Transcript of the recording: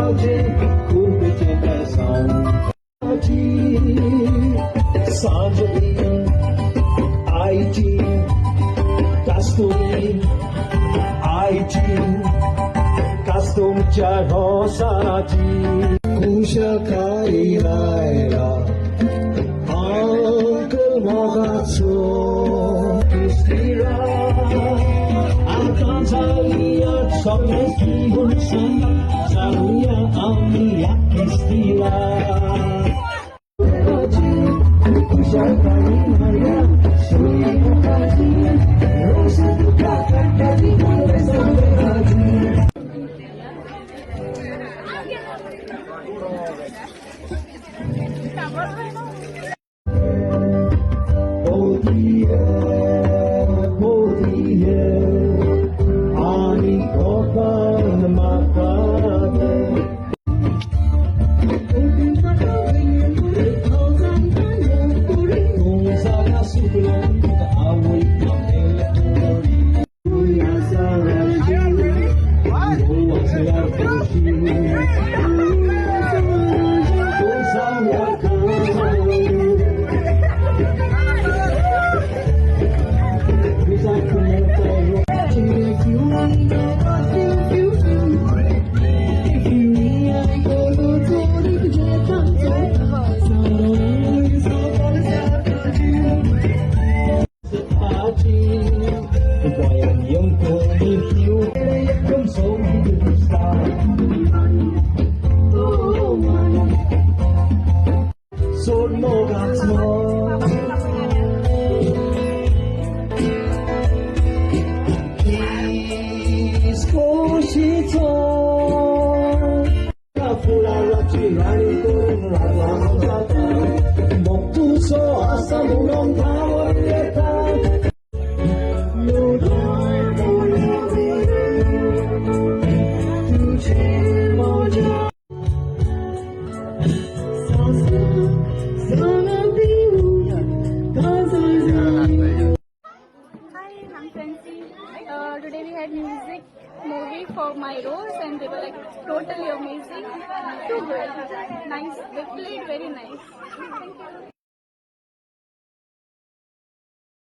Saudade, curva de atenção. Saudade, Haiti, Casturi, Haiti, Castum Charosati, Kusha Kairaira, Uncle Mogatsu, Kistira, Alcanzaria, Sobeski, Hulsan, Saruya, Amia, Kistira. Kusha Kairaira, Soya Mogatsu, Rosa Kakakari, Rosa Mogatsu. Today we had music movie for my roles and they were like totally amazing. Too good. Nice. They played very nice. Thank you.